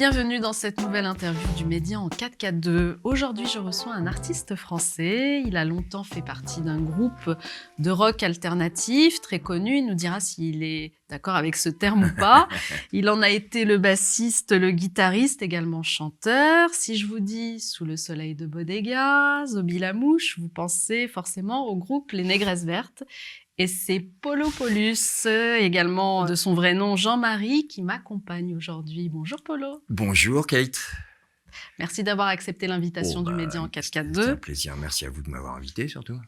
Bienvenue dans cette nouvelle interview du Média en 4K2. Aujourd'hui, je reçois un artiste français. Il a longtemps fait partie d'un groupe de rock alternatif très connu. Il nous dira s'il est d'accord avec ce terme ou pas. Il en a été le bassiste, le guitariste, également chanteur. Si je vous dis Sous le soleil de Bodega, Zobi la mouche, vous pensez forcément au groupe Les Négresses Vertes. Et c'est Polo Polus, également de son vrai nom Jean-Marie, qui m'accompagne aujourd'hui. Bonjour Polo. Bonjour Kate. Merci d'avoir accepté l'invitation du Média en 4K2. C'est un plaisir, merci à vous de m'avoir invité surtout.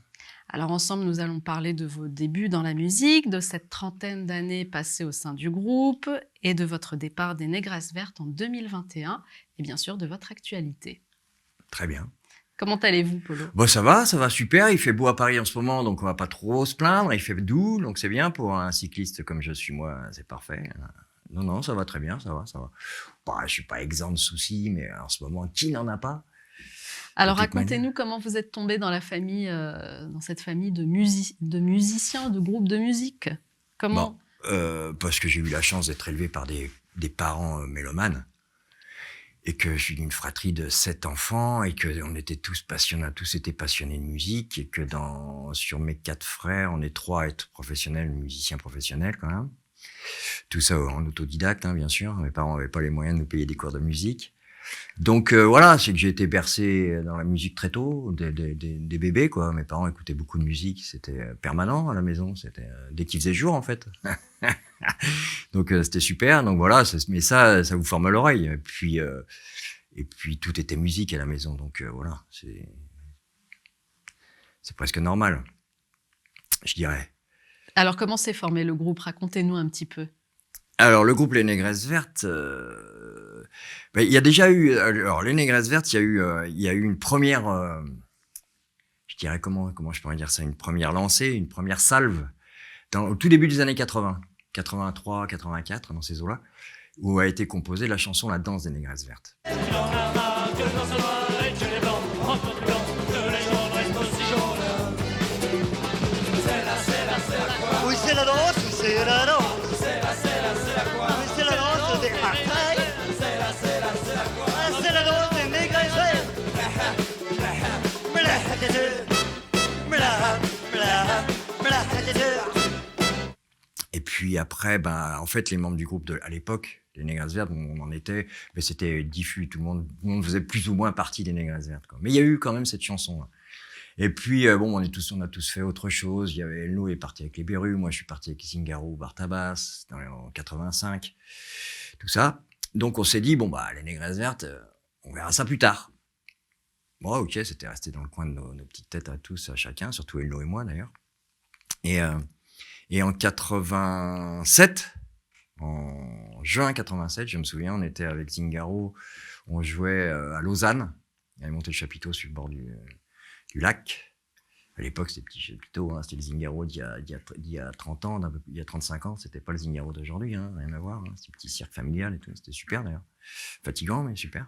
Alors ensemble, nous allons parler de vos débuts dans la musique, de cette trentaine d'années passées au sein du groupe et de votre départ des Négresses Vertes en 2021 et bien sûr de votre actualité. Très bien. Comment allez-vous, Polo ? Bon, ça va super. Il fait beau à Paris en ce moment, donc on va pas trop se plaindre. Il fait doux, donc c'est bien pour un cycliste comme je suis moi, c'est parfait. Non, ça va très bien, ça va. Bah, je suis pas exempt de soucis, mais en ce moment, qui n'en a pas ? Alors racontez-nous comment vous êtes tombé dans la famille, dans cette famille de musiciens, de groupes de musique. Comment ? Parce que j'ai eu la chance d'être élevé par des parents mélomanes. Et que je suis d'une fratrie de 7 enfants et que on était tous passionnés, tous étaient passionnés de musique et que sur mes 4 frères, on est 3 à être professionnels, musiciens professionnels quand même. Tout ça en autodidacte, hein, bien sûr. Mes parents n'avaient pas les moyens de nous payer des cours de musique. Donc voilà, c'est que j'ai été bercé dans la musique très tôt, des bébés quoi. Mes parents écoutaient beaucoup de musique, c'était permanent à la maison, c'était dès qu'il faisait jour en fait. Donc c'était super. Donc voilà, mais ça vous forme l'oreille. Et puis tout était musique à la maison, donc voilà, c'est presque normal, je dirais. Alors comment s'est formé le groupe ? Racontez-nous un petit peu. Alors, le groupe Les Négresses Vertes, il y a déjà eu... Alors, Les Négresses Vertes, il y a eu une première... je dirais, comment je pourrais dire ça ? Une première lancée, une première salve, au tout début des années 80, 83, 84, dans ces eaux-là, où a été composée la chanson La danse des Négresses Vertes. Oui, c'est la danse, c'est la danse. C'est la danse des Marseilles. C'est la danse des Négresses Vertes. Et puis après, en fait, les membres du groupe à l'époque, les Négresses Vertes, on en était, mais c'était diffus, tout le monde faisait plus ou moins partie des Négresses Vertes, quoi. Mais il y a eu quand même cette chanson. Et puis, on a tous fait autre chose. Il y avait Elno est parti avec les Berus, moi je suis parti avec Zingaro, Bartabas, en 85, tout ça. Donc on s'est dit, les Négresses Vertes, on verra ça plus tard. Bon, ok, c'était resté dans le coin de nos petites têtes à tous, à chacun, surtout Elno et moi d'ailleurs. Et en 87, en juin 87, je me souviens, on était avec Zingaro, on jouait à Lausanne, il avait monté le chapiteau sur le bord du lac. À l'époque, c'était petit chapiteau, hein, c'était le Zingaro d'il y a 30 ans, il y a 35 ans, c'était pas le Zingaro d'aujourd'hui, hein, rien à voir, hein, c'était un petit cirque familial et tout, c'était super d'ailleurs. Fatigant, mais super.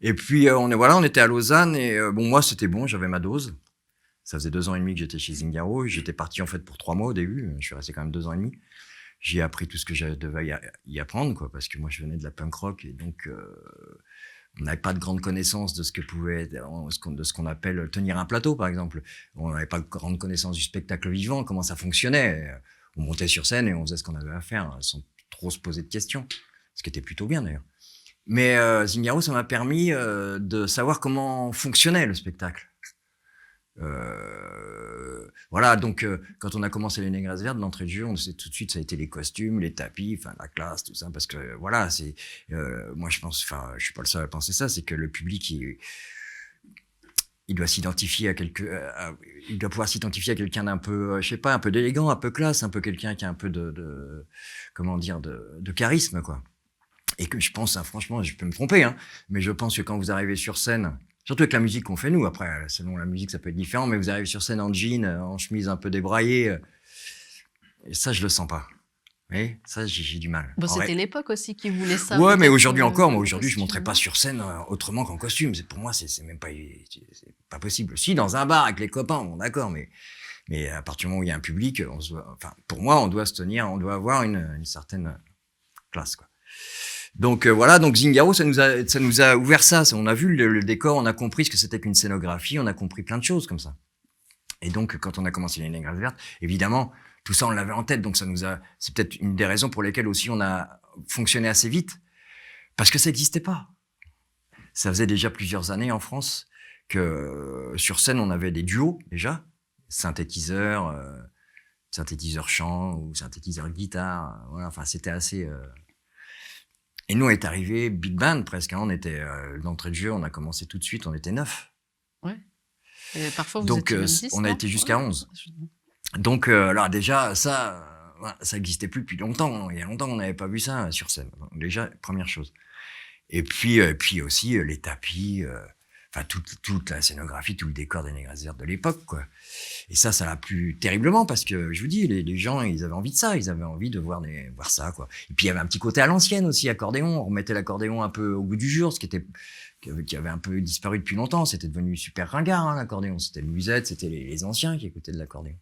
Et puis, on était à Lausanne et moi, c'était bon, j'avais ma dose. Ça faisait 2 ans et demi que j'étais chez Zingaro. J'étais parti en fait pour 3 mois au début. Je suis resté quand même 2 ans et demi. J'ai appris tout ce que je devais y apprendre, quoi, parce que moi je venais de la punk rock et donc on n'avait pas de grande connaissance de ce que pouvait, de ce qu'on appelle tenir un plateau, par exemple. On n'avait pas de grande connaissance du spectacle vivant, comment ça fonctionnait. On montait sur scène et on faisait ce qu'on avait à faire, sans trop se poser de questions, ce qui était plutôt bien d'ailleurs. Mais Zingaro, ça m'a permis de savoir comment fonctionnait le spectacle. Voilà, donc quand on a commencé les Négresses Vertes, l'entrée de jeu, on sait tout de suite, ça a été les costumes, les tapis, enfin la classe, tout ça, parce que voilà, c'est moi je pense, enfin je suis pas le seul à penser ça, c'est que le public il doit s'identifier il doit pouvoir s'identifier à quelqu'un d'un peu, je sais pas, un peu d'élégant, un peu classe, un peu quelqu'un qui a un peu de charisme, quoi. Et que je pense, hein, franchement, je peux me tromper, hein, mais je pense que quand vous arrivez sur scène, surtout avec la musique qu'on fait nous, après, selon la musique, ça peut être différent, mais vous arrivez sur scène en jean, en chemise un peu débraillée, et ça, je le sens pas. Mais ça, j'ai du mal. C'était l'époque aussi qui voulait ça. Ouais, mais aujourd'hui encore, moi, aujourd'hui, je monterais pas sur scène autrement qu'en costume. Pour moi, c'est même pas, c'est pas possible. Si, dans un bar avec les copains, bon, d'accord, mais à partir du moment où il y a un public, pour moi, on doit se tenir, on doit avoir une certaine classe, quoi. Donc voilà, donc Zingaro, ça nous a ouvert ça. On a vu le décor, on a compris ce que c'était qu'une scénographie, on a compris plein de choses comme ça. Et donc quand on a commencé les Négresses vertes, évidemment, tout ça on l'avait en tête. Donc c'est peut-être une des raisons pour lesquelles aussi on a fonctionné assez vite, parce que ça n'existait pas. Ça faisait déjà plusieurs années en France que sur scène on avait des duos déjà, synthétiseurs chant ou synthétiseur guitare. Voilà, enfin c'était assez. Et nous, on est arrivé big band presque. Hein. On était d'entrée de jeu, on a commencé tout de suite, on était 9. Ouais. Et parfois, vous Donc, étiez même 10, on a non été jusqu'à 11. Donc, alors déjà, ça n'existait plus depuis longtemps. Il y a longtemps qu'on n'avait pas vu ça sur scène. Donc, déjà, première chose. Et puis aussi les tapis, enfin toute la scénographie, tout le décor des Négresses vertes de l'époque, quoi. Et ça l'a plu terriblement parce que je vous dis, les gens, ils avaient envie de ça, ils avaient envie de voir ça, quoi. Et puis il y avait un petit côté à l'ancienne aussi, accordéon. On remettait l'accordéon un peu au goût du jour, qui avait un peu disparu depuis longtemps. C'était devenu super ringard, hein, l'accordéon. C'était le musette, c'était les anciens qui écoutaient de l'accordéon.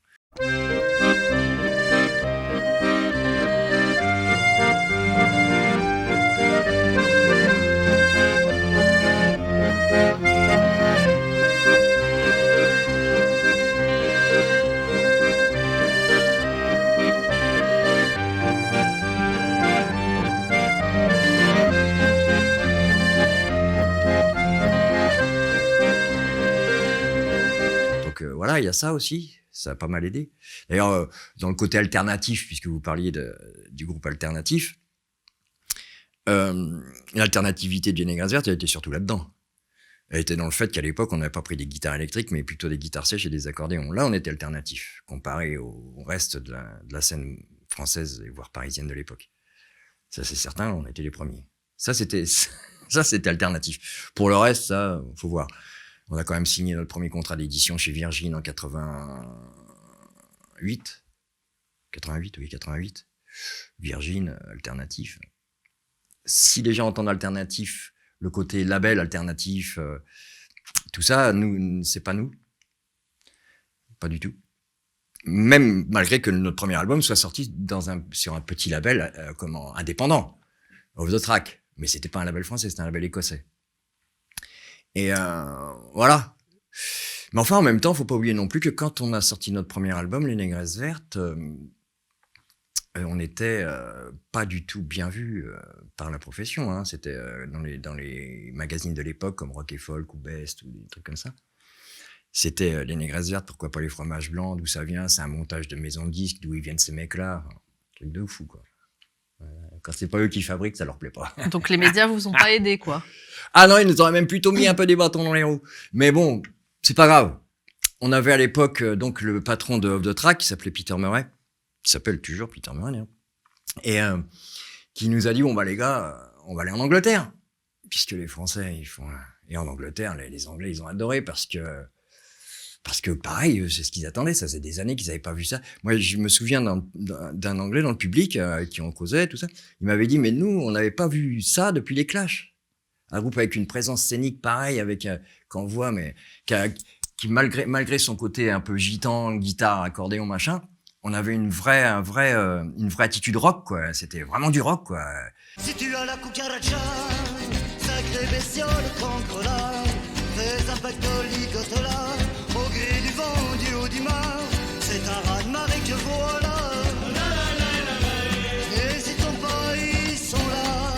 Voilà, il y a ça aussi, ça a pas mal aidé. D'ailleurs, dans le côté alternatif, puisque vous parliez du groupe alternatif, l'alternativité des Négresses vertes, elle était surtout là-dedans. Elle était dans le fait qu'à l'époque, on n'avait pas pris des guitares électriques, mais plutôt des guitares sèches et des accordéons. Là, on était alternatif, comparé au reste de la scène française, voire parisienne de l'époque. Ça, c'est certain, on était les premiers. Ça, c'était alternatif. Pour le reste, ça, faut voir. On a quand même signé notre premier contrat d'édition chez Virgin en 88. 88. Virgin, alternatif. Si les gens entendent alternatif, le côté label alternatif, tout ça, nous, c'est pas nous. Pas du tout. Même malgré que notre premier album soit sorti sur un petit label indépendant, Off the Track. Mais c'était pas un label français, c'était un label écossais. Et voilà. Mais enfin, en même temps, faut pas oublier non plus que quand on a sorti notre premier album, Les Négresses vertes, on n'était pas du tout bien vu par la profession. Hein. C'était dans les magazines de l'époque, comme Rock et Folk ou Best ou des trucs comme ça. C'était Les Négresses vertes, pourquoi pas les fromages blancs, d'où ça vient, c'est un montage de maison de disques, d'où ils viennent ces mecs-là. Enfin, truc de fou, quoi. Quand c'est pas eux qui fabriquent, ça leur plaît pas. Donc les médias vous ont pas aidé, quoi. Ah non, ils nous auraient même plutôt mis un peu des bâtons dans les roues. Mais bon, c'est pas grave. On avait à l'époque donc le patron de Off the Track qui s'appelait Peter Murray, qui s'appelle toujours Peter Murray, hein, et qui nous a dit bon bah les gars, on va aller en Angleterre, puisque les Français ils font et en Angleterre les Anglais ils ont adoré parce que pareil, c'est ce qu'ils attendaient, ça faisait des années qu'ils n'avaient pas vu ça. Moi, je me souviens d'un Anglais dans le public qui en causait, tout ça. Il m'avait dit, mais nous, on n'avait pas vu ça depuis les Clash. Un groupe avec une présence scénique pareille, avec qu'on voit, mais qui malgré son côté un peu gitan, guitare, accordéon, machin, on avait une vraie attitude rock, quoi. C'était vraiment du rock, quoi. Si tu as la cucaracha, sacré bestiole cancrola, fais un pactole ligotola, au gré du vent du haut du mar, c'est un raz-de-marée que voilà. N'hésitons pas, ils sont là.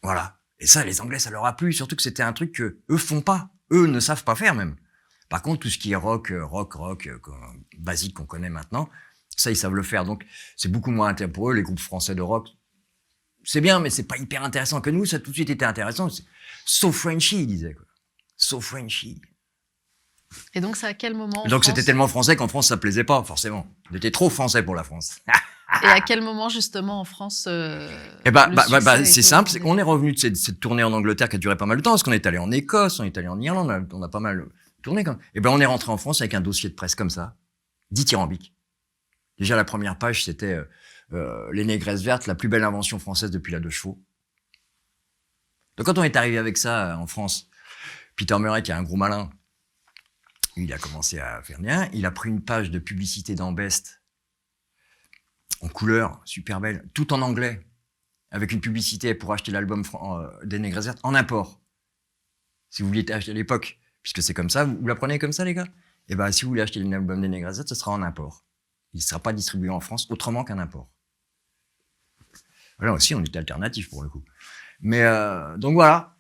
Voilà. Et ça, les Anglais, ça leur a plu, surtout que c'était un truc que eux font pas. Eux ne savent pas faire, même. Par contre, tout ce qui est rock, basique qu'on connaît maintenant, ça, ils savent le faire. Donc, c'est beaucoup moins intéressant pour eux, les groupes français de rock. C'est bien, mais c'est pas hyper intéressant que nous. Ça, tout de suite, était intéressant. So Frenchy, ils disaient, quoi. So Frenchy. Et donc, c'est à quel moment Donc, c'était tellement français qu'en France, ça plaisait pas, forcément. On était trop français pour la France. Et à quel moment, justement, en France c'est simple, c'est qu'on est revenu de cette tournée en Angleterre qui a duré pas mal de temps, parce qu'on est allé en Écosse, on est allé en Irlande, on a pas mal tourné quand même. Et ben, on est rentré en France avec un dossier de presse comme ça, dithyrambique. Déjà, la première page, c'était Les Négresses vertes, la plus belle invention française depuis la 2 chevaux. Donc, quand on est arrivé avec ça en France, Peter Murray, qui est un gros malin, il a commencé à faire rien. Il a pris une page de publicité dans Best en couleur, super belle, tout en anglais, avec une publicité pour acheter l'album des Négresses Vertes en import. Si vous vouliez acheter à l'époque, puisque c'est comme ça, vous la prenez comme ça, les gars? Eh ben, si vous voulez acheter l'album des Négresses Vertes, ce sera en import. Il ne sera pas distribué en France autrement qu'un import. Là aussi, on était alternatif pour le coup. Mais donc voilà.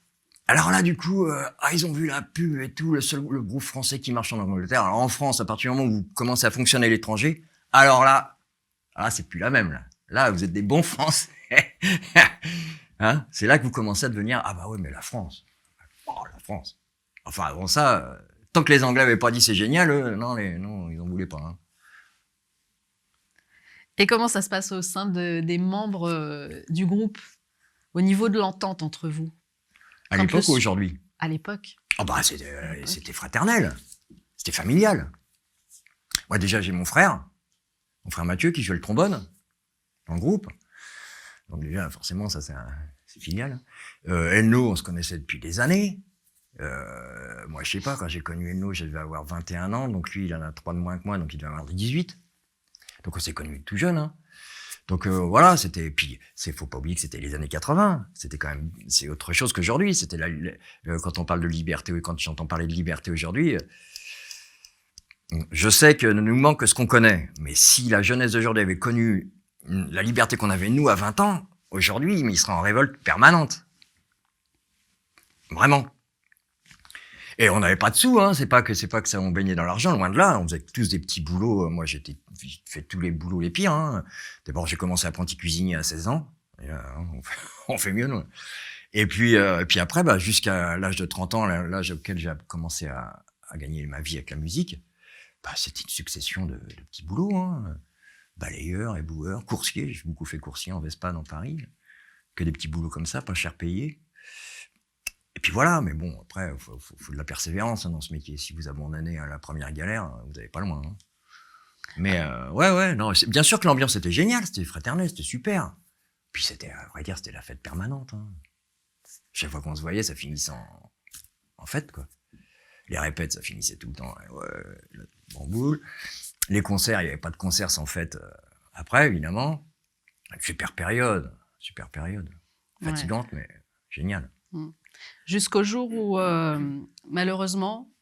Alors là, du coup, ils ont vu la pub et tout, le groupe français qui marche en Angleterre. Alors en France, à partir du moment où vous commencez à fonctionner à l'étranger, alors là, c'est plus la même. Là, vous êtes des bons Français. Hein, c'est là que vous commencez à devenir, ah bah ouais, mais la France. Oh, la France. Enfin, avant ça, tant que les Anglais n'avaient pas dit c'est génial, non, ils n'en voulaient pas. Hein. Et comment ça se passe au sein des membres du groupe, au niveau de l'entente entre vous? À l'époque ou aujourd'hui? À l'époque. Oh bah, c'était fraternel. C'était familial. Moi, déjà, j'ai mon frère Mathieu, qui joue le trombone dans le groupe. Donc déjà, forcément, ça, c'est filial. Elno, on se connaissait depuis des années. Moi, je sais pas, quand j'ai connu Elno, je devais avoir 21 ans. Donc lui, il en a 3 de moins que moi, donc il devait avoir 18. Donc on s'est connus tout jeune. Hein. Donc voilà, c'était... Puis, faut pas oublier que c'était les années 80. C'était quand même... C'est autre chose qu'aujourd'hui. C'était quand on parle de liberté, ou quand j'entends parler de liberté aujourd'hui... Je sais que ne nous manque que ce qu'on connaît. Mais si la jeunesse d'aujourd'hui avait connu la liberté qu'on avait, nous, à 20 ans, aujourd'hui, il serait en révolte permanente. Vraiment. Et on n'avait pas de sous, hein. C'est pas que ça, on baignait dans l'argent, loin de là. On faisait tous des petits boulots. Moi, j'ai fait tous les boulots les pires, hein. D'abord, j'ai commencé apprenti cuisinier à 16 ans. Et, on fait mieux, nous. Et puis après, jusqu'à l'âge de 30 ans, l'âge auquel j'ai commencé à gagner ma vie avec la musique, c'était une succession de petits boulots, hein. Balayeur, éboueur, coursier. J'ai beaucoup fait coursier en Vespa dans Paris. Que des petits boulots comme ça, pas cher payés. Et puis voilà, mais bon, après, faut de la persévérance, hein, dans ce métier. Si vous abandonnez à la première galère, vous n'allez pas loin. Hein. Mais ouais, non, bien sûr que l'ambiance était géniale, c'était fraternel, c'était super. Puis c'était, à vrai dire, c'était la fête permanente. Hein. Chaque fois qu'on se voyait, ça finissait en fête, quoi. Les répètes, ça finissait tout le temps. En boule. Les concerts, il n'y avait pas de concerts sans fête après, évidemment. Super période. Fatigante, mais géniale. Jusqu'au jour où, malheureusement,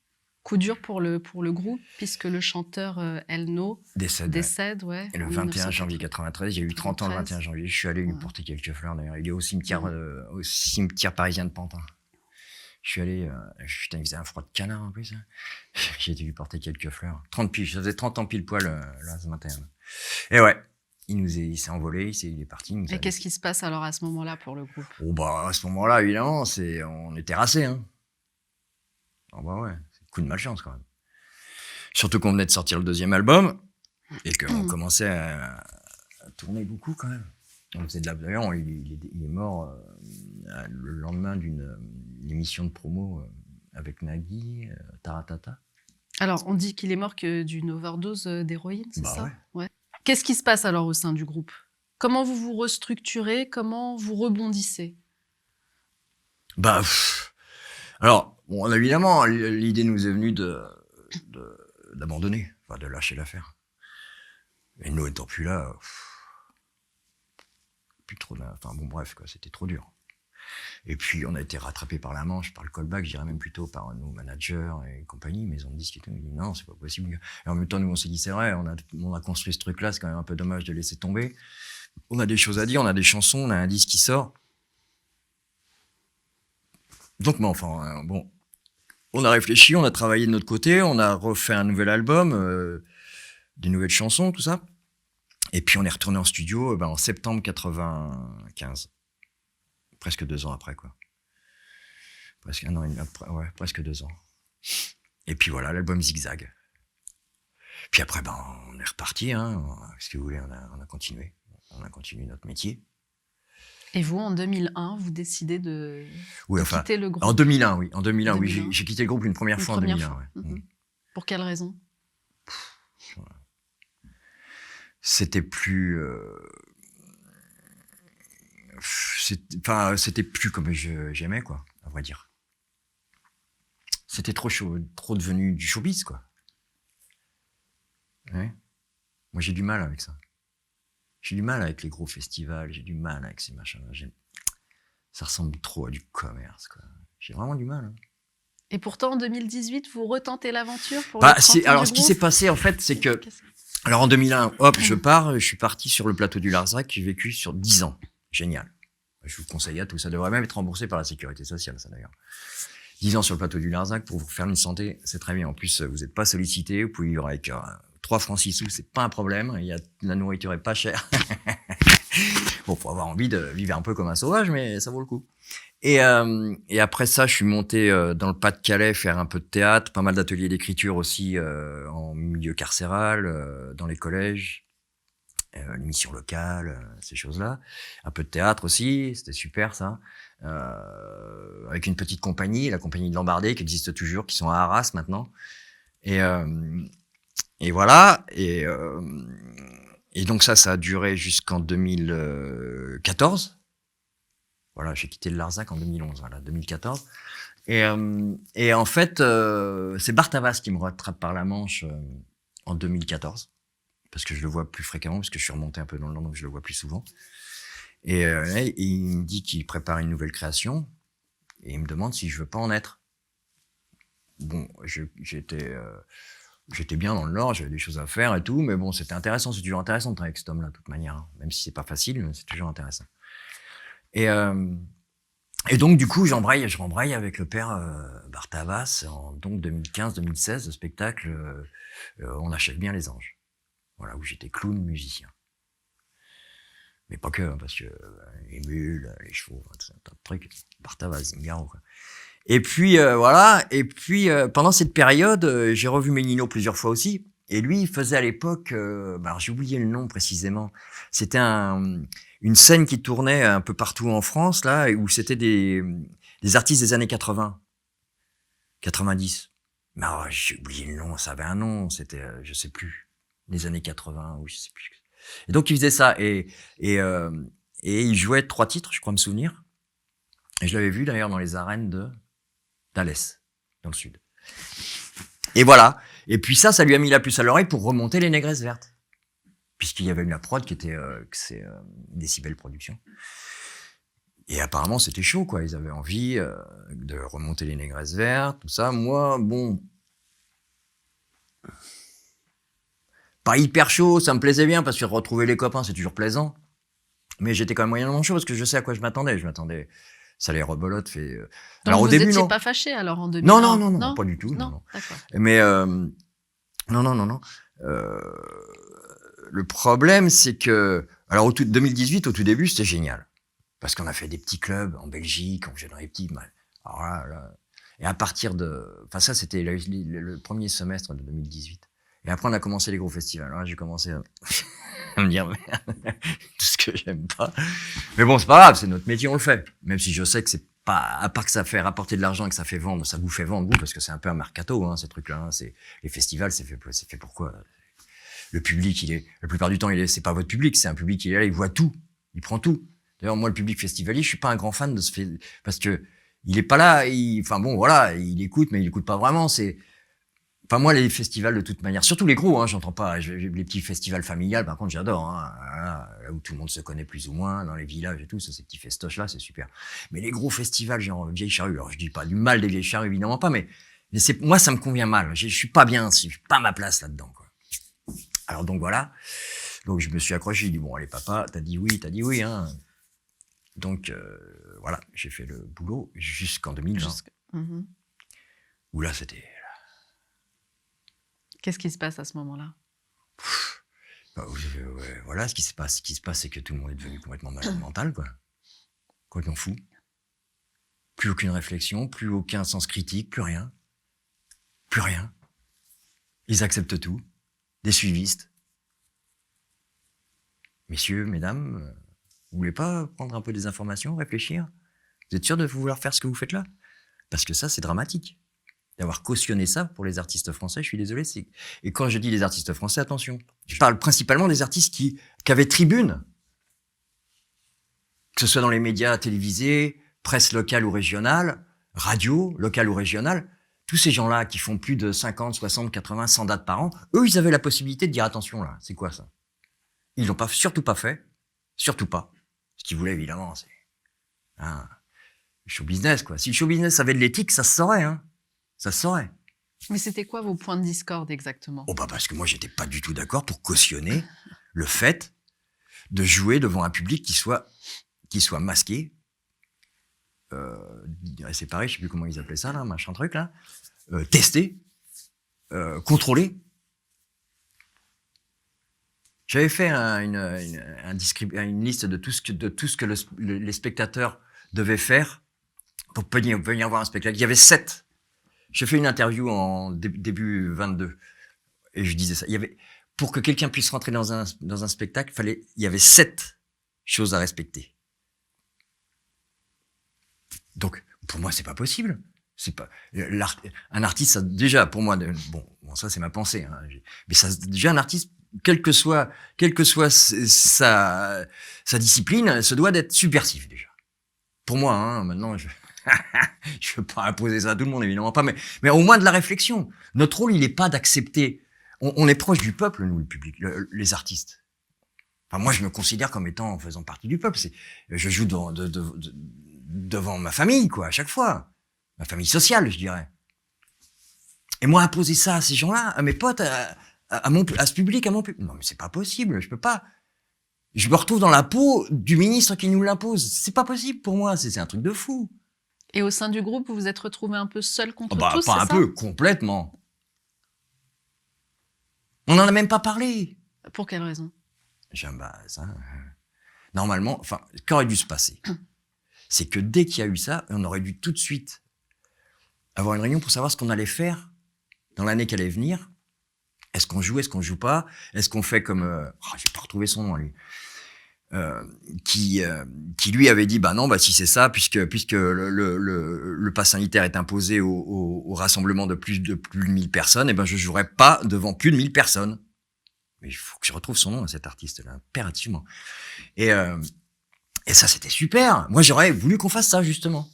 coup dur pour le groupe, puisque le chanteur Elno décède. Ouais, et le 21 janvier 93, j'ai eu 30 ans le 21 janvier. Je suis allé lui porter quelques fleurs, d'ailleurs. Il est au cimetière parisien de Pantin. Je suis allé, il faisait un froid de canard en plus. Hein. J'ai été lui porter quelques fleurs. 30 piges, ça faisait 30 ans pile poil, là, ce matin. Et ouais, il s'est envolé, il est parti. Et qu'est-ce qui se passe alors à ce moment-là pour le groupe? À ce moment-là, évidemment, on est terrassé. Hein. Ouais, c'est coup de malchance quand même. Surtout qu'on venait de sortir le 2e album et qu'on commençait à tourner beaucoup quand même. D'ailleurs, il est mort le lendemain d'une émission de promo avec Nagui, Taratata. Alors, on dit qu'il est mort d'une overdose d'héroïne, c'est ça? Ouais. Qu'est-ce qui se passe alors au sein du groupe? Comment vous vous restructurez? Comment vous rebondissez? Alors, bon, évidemment, l'idée nous est venue d'abandonner, de lâcher l'affaire. Et nous étant plus là... plus trop bref, quoi, c'était trop dur. Et puis on a été rattrapé par la manche, par le callback, je dirais même plutôt par nos managers et compagnie, maison de disques et tout. On dit non, c'est pas possible. Et en même temps, nous on s'est dit c'est vrai, on a construit ce truc-là, c'est quand même un peu dommage de laisser tomber. On a des choses à dire, on a des chansons, on a un disque qui sort. Donc on a réfléchi, on a travaillé de notre côté, on a refait un nouvel album, des nouvelles chansons, tout ça. Et puis on est retourné en studio en septembre 95. Presque 2 ans après, quoi. Presque 1 an et demi après, ouais, presque 2 ans. Et puis voilà, l'album Zigzag. Puis après, on est reparti, hein. Qu'est-ce que vous voulez, on a continué. On a continué notre métier. Et vous, en 2001, vous décidez de quitter le groupe? En 2001, oui. En 2001, oui. J'ai quitté le groupe une première fois en 2001. Ouais. Pour quelle raison? C'était plus... c'était plus comme j'aimais, quoi, à vrai dire. C'était trop devenu du showbiz, quoi. Ouais. Moi, j'ai du mal avec ça. J'ai du mal avec les gros festivals, j'ai du mal avec ces machins-là. Ça ressemble trop à du commerce, quoi. J'ai vraiment du mal. Hein. Et pourtant, en 2018, vous retentez l'aventure pour Bah, les 30 ans alors, du ce qui groupe. s'est passé, en fait, c'est que... Alors, en 2001, hop, je suis parti sur le plateau du Larzac, j'ai vécu sur 10 ans. Génial. Je vous conseille à tout. Ça devrait même être remboursé par la sécurité sociale, ça, d'ailleurs. 10 ans sur le plateau du Larzac pour vous faire une santé, c'est très bien. En plus, vous n'êtes pas sollicité, vous pouvez vivre avec 3 francs 6 sous, c'est pas un problème. La nourriture est pas chère. Bon, faut avoir envie de vivre un peu comme un sauvage, mais ça vaut le coup. Et après ça, je suis monté dans le Pas-de-Calais faire un peu de théâtre, pas mal d'ateliers d'écriture aussi en milieu carcéral, dans les collèges, l'émission locale, ces choses-là. Un peu de théâtre aussi, c'était super ça. Avec une petite compagnie, la compagnie de Lambardé, qui existe toujours, qui sont à Arras maintenant. Et voilà. Et donc ça a duré jusqu'en 2014. Voilà, j'ai quitté le Larzac en 2011, voilà, 2014. Et en fait, c'est Bart Havas qui me rattrape par la manche en 2014, parce que je le vois plus fréquemment, parce que je suis remonté un peu dans le Nord, donc je le vois plus souvent. Et il me dit qu'il prépare une nouvelle création, et il me demande si je veux pas en être. Bon, j'étais bien dans le Nord, j'avais des choses à faire et tout, mais bon, c'était intéressant, c'est toujours intéressant de travailler avec cet homme-là, de toute manière, hein. Même si c'est pas facile, mais c'est toujours intéressant. Et donc, du coup, je rembraye avec le père Bart Havas en donc 2015-2016, le spectacle On achète bien les anges. Voilà, où j'étais clown musicien. Mais pas que, hein, parce que les mules, les chevaux, tout un tas de trucs. Bart Havas, Zingaro, quoi. Et puis, voilà. Et puis, pendant cette période, j'ai revu Ménino plusieurs fois aussi. Et lui, il faisait à l'époque, alors j'ai oublié le nom précisément. C'était une scène qui tournait un peu partout en France, là, où c'était des artistes des années 80, 90. Mais alors, j'ai oublié le nom, ça avait un nom, c'était, je sais plus, les années 80, ou je sais plus. Et donc, il faisait ça, et il jouait 3 titres, je crois me souvenir. Et je l'avais vu d'ailleurs dans les arènes d'Alès, dans le sud. Et voilà. Et puis ça lui a mis la puce à l'oreille pour remonter les Négresses Vertes. Puisqu'il y avait une la prod qui était, c'est Décibel Productions. Et apparemment, c'était chaud, quoi. Ils avaient envie de remonter les Négresses Vertes, tout ça. Moi, bon, pas hyper chaud, ça me plaisait bien, parce que retrouver les copains, c'est toujours plaisant. Mais j'étais quand même moyennement chaud, parce que je sais à quoi je m'attendais. Ça les rebolote fait. Alors Donc au début, vous non. n'étiez pas fâché alors en 2001? Non, pas du tout. Non. D'accord. Mais non. Le problème, c'est que alors 2018, au tout début, c'était génial parce qu'on a fait des petits clubs en Belgique, on jouait dans les petits. Alors là, et à partir enfin ça, c'était le premier semestre de 2018. Et après, on a commencé les gros festivals. Alors là, j'ai commencé à me dire merde, tout ce que j'aime pas. Mais bon, c'est pas grave, c'est notre métier, on le fait. Même si je sais que c'est pas, à part que ça fait rapporter de l'argent et que ça fait vendre, ça vous fait vendre, vous, parce que c'est un peu un mercato, hein, ces trucs-là. Hein, les festivals, c'est fait pourquoi? Le public, la plupart du temps, c'est pas votre public, c'est un public qui est là, il voit tout, il prend tout. D'ailleurs, moi, le public festivalier, je suis pas un grand fan de parce que il est pas là, enfin bon, voilà, il écoute, mais il écoute pas vraiment, Enfin, moi, les festivals, de toute manière, surtout les gros, hein, j'entends pas, les petits festivals familiales, par contre, j'adore, hein, là où tout le monde se connaît plus ou moins, dans les villages et tout, ça, ces petits festoches-là, c'est super. Mais les gros festivals, genre Vieille Charrue, alors je dis pas du mal des Vieilles Charrues, évidemment pas, mais moi, ça me convient mal, je suis pas bien, je suis pas à ma place là-dedans, quoi. Alors, donc, voilà. Donc, je me suis accroché, j'ai dit, bon, allez, papa, t'as dit oui, hein. Donc, voilà, j'ai fait le boulot jusqu'en 2020. Où là, c'était... Qu'est-ce qui se passe à ce moment-là? Voilà, ce qui se passe, c'est que tout le monde est devenu complètement malade mental, quoi. Complètement fou. Plus aucune réflexion, plus aucun sens critique, plus rien. Plus rien. Ils acceptent tout. Des suivistes. Messieurs, mesdames, vous voulez pas prendre un peu des informations, réfléchir? Vous êtes sûr de vouloir faire ce que vous faites là? Parce que ça, c'est dramatique. D'avoir cautionné ça pour les artistes français, je suis désolé. Et quand je dis les artistes français, attention, je parle principalement des artistes qui avaient tribune, que ce soit dans les médias télévisés, presse locale ou régionale, radio, locale ou régionale, tous ces gens-là qui font plus de 50, 60, 80, 100 dates par an, eux, ils avaient la possibilité de dire attention là, c'est quoi ça? Ils l'ont surtout pas fait. Surtout pas. Ce qu'ils voulaient, évidemment, c'est le show business, quoi. Si le show business avait de l'éthique, ça se saurait, hein. Ça se saurait. Mais c'était quoi vos points de discorde exactement? Oh, bah, parce que moi, j'étais pas du tout d'accord pour cautionner le fait de jouer devant un public qui soit masqué, séparé, je sais plus comment ils appelaient ça, là, machin truc, là, testé, contrôlé. J'avais fait une liste de tout ce que les spectateurs devaient faire pour venir voir un spectacle. Il y avait 7. J'ai fait une interview en début 22 et je disais ça. Pour que quelqu'un puisse rentrer dans un spectacle, il y avait 7 choses à respecter. Donc, pour moi, c'est pas possible. C'est pas un artiste, ça, déjà pour moi. Bon, ça c'est ma pensée. Hein, mais ça, déjà un artiste, quelle que soit sa discipline, se doit d'être subversif déjà. Pour moi, hein, maintenant, je veux pas imposer ça à tout le monde, évidemment pas, mais au moins de la réflexion. Notre rôle, il est pas d'accepter. On est proche du peuple, nous, le public, les artistes. Enfin, moi, je me considère comme étant faisant partie du peuple. Je joue devant ma famille, quoi, à chaque fois. Ma famille sociale, je dirais. Et moi, imposer ça à ces gens-là, à mes potes, à ce public, à mon public. Non, mais c'est pas possible, je peux pas. Je me retrouve dans la peau du ministre qui nous l'impose. C'est pas possible pour moi, c'est un truc de fou. Et au sein du groupe, vous vous êtes retrouvé un peu seul contre tous, pas c'est un ça? peu, complètement. On n'en a même pas parlé. Pour quelle raison? Normalement, enfin, qu'aurait dû se passer? C'est que dès qu'il y a eu ça, on aurait dû tout de suite avoir une réunion pour savoir ce qu'on allait faire dans l'année qui allait venir. Est-ce qu'on joue, est-ce qu'on joue pas? Est-ce qu'on fait comme... j'ai pas retrouvé son nom, lui. Qui lui avait dit, bah non, bah si c'est ça, puisque le pass sanitaire est imposé au rassemblement de plus de 1000 personnes, et ben je jouerai pas devant plus de 1000 personnes. Mais il faut que je retrouve son nom à cet artiste-là, impérativement. Et ça, c'était super. Moi, j'aurais voulu qu'on fasse ça, justement.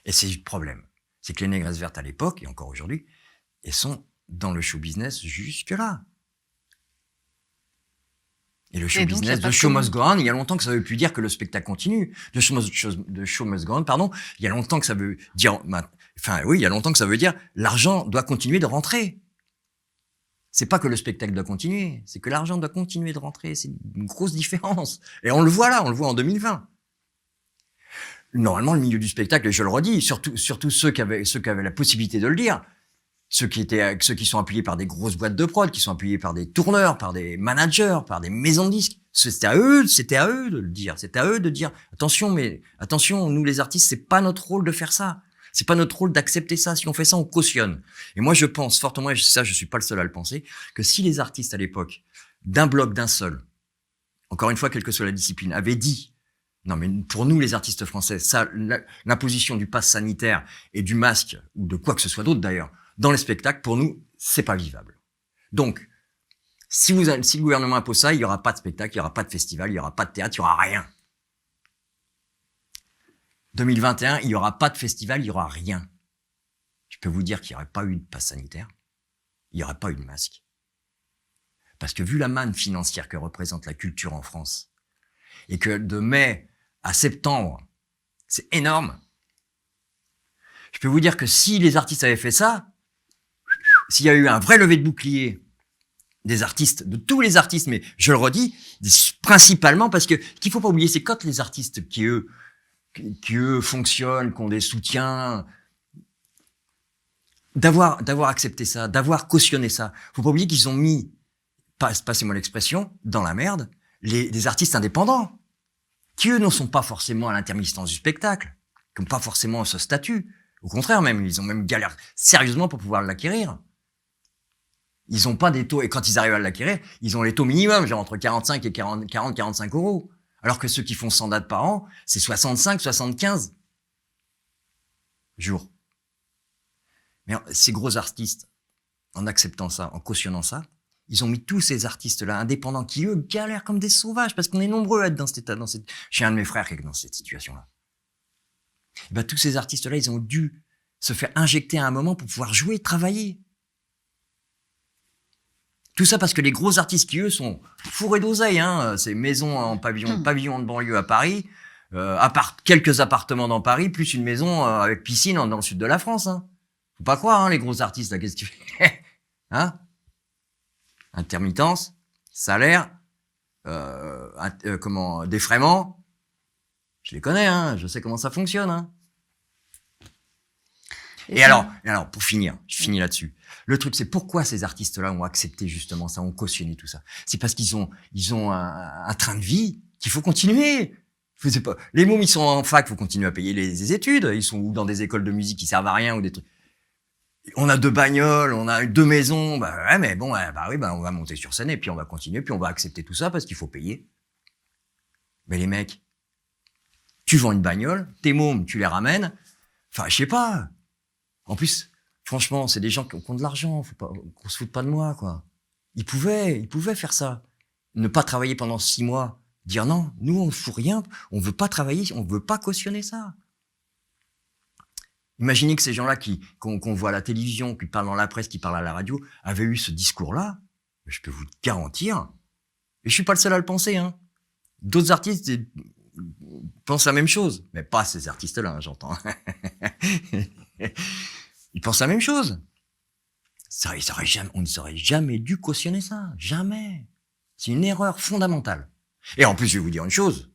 Et c'est le problème. C'est que les Négresses Vertes, à l'époque, et encore aujourd'hui, elles sont dans le show business jusque-là. Et le show business, the show must go on, il y a longtemps que ça veut plus dire que le spectacle continue. The show must go on, pardon, il y a longtemps que ça veut dire, il y a longtemps que ça veut dire l'argent doit continuer de rentrer. C'est pas que le spectacle doit continuer, c'est que l'argent doit continuer de rentrer. C'est une grosse différence. Et on le voit là, on le voit en 2020. Normalement, le milieu du spectacle, et je le redis, surtout ceux qui avaient la possibilité de le dire, ceux qui sont appuyés par des grosses boîtes de prod, qui sont appuyés par des tourneurs, par des managers, par des maisons de disques, c'était à eux de le dire. C'était à eux de dire, attention, nous les artistes, c'est pas notre rôle de faire ça. C'est pas notre rôle d'accepter ça. Si on fait ça, on cautionne. Et moi, je pense fortement, et ça, je suis pas le seul à le penser, que si les artistes à l'époque, d'un bloc, d'un seul, encore une fois, quelle que soit la discipline, avaient dit, non, mais pour nous, les artistes français, ça, l'imposition du pass sanitaire et du masque, ou de quoi que ce soit d'autre d'ailleurs, dans les spectacles, pour nous, c'est pas vivable. Donc, si le gouvernement impose ça, il y aura pas de spectacle, il y aura pas de festival, il y aura pas de théâtre, il y aura rien. 2021, il y aura pas de festival, il y aura rien. Je peux vous dire qu'il y aurait pas eu de pass sanitaire, il y aurait pas eu de masque. Parce que vu la manne financière que représente la culture en France, et que de mai à septembre, c'est énorme. Je peux vous dire que si les artistes avaient fait ça, s'il y a eu un vrai lever de bouclier des artistes, de tous les artistes, mais je le redis, principalement parce que ce qu'il faut pas oublier, c'est quand les artistes qui eux fonctionnent, qui ont des soutiens, d'avoir accepté ça, d'avoir cautionné ça. Faut pas oublier qu'ils ont mis, passez-moi l'expression, dans la merde, des artistes indépendants, qui eux ne sont pas forcément à l'intermittence du spectacle, qui n'ont pas forcément ce statut. Au contraire même, ils ont même galéré sérieusement pour pouvoir l'acquérir. Ils ont pas des taux, et quand ils arrivent à l'acquérir, ils ont les taux minimums, genre entre 45 et 45 euros. Alors que ceux qui font 100 dates par an, c'est 65, 75 jours. Mais ces gros artistes, en acceptant ça, en cautionnant ça, ils ont mis tous ces artistes-là indépendants qui, eux, galèrent comme des sauvages parce qu'on est nombreux à être dans cet état, j'ai un de mes frères qui est dans cette situation-là. Et ben, tous ces artistes-là, ils ont dû se faire injecter à un moment pour pouvoir jouer, travailler. Tout ça parce que les gros artistes qui, eux, sont fourrés d'oseille. Hein. C'est maison en pavillon de banlieue à Paris, quelques appartements dans Paris, plus une maison avec piscine dans le sud de la France. Hein. Faut pas croire, hein, les gros artistes, là, qu'est-ce que tu fais? Hein? Intermittence, salaire, défraiement. Je les connais, hein, je sais comment ça fonctionne. Hein. Et alors, pour finir, je finis là-dessus. Le truc, c'est pourquoi ces artistes-là ont accepté justement ça, ont cautionné tout ça. C'est parce qu'ils ont un train de vie qu'il faut continuer. C'est pas, les mômes, ils sont en fac, faut continuer à payer les études. Ils sont dans des écoles de musique qui servent à rien ou des trucs. On a 2 bagnoles, on a 2 maisons. Bah ouais, mais bon, on va monter sur scène et puis on va continuer, puis on va accepter tout ça parce qu'il faut payer. Mais les mecs, tu vends une bagnole, tes mômes, tu les ramènes. Enfin, je sais pas. En plus, franchement, c'est des gens qui ont de l'argent. Faut pas qu'on se foute pas de moi, quoi. Ils pouvaient faire ça. Ne pas travailler pendant 6 mois. Dire non, nous, on ne fout rien. On veut pas travailler, on veut pas cautionner ça. Imaginez que ces gens-là qu'on voit à la télévision, qui parlent dans la presse, qui parlent à la radio, avaient eu ce discours-là. Je peux vous le garantir. Et je suis pas le seul à le penser, hein. D'autres artistes pensent la même chose. Mais pas ces artistes-là, hein, j'entends. Ils pensent la même chose. On ne saurait jamais dû cautionner ça. Jamais. C'est une erreur fondamentale. Et en plus, je vais vous dire une chose.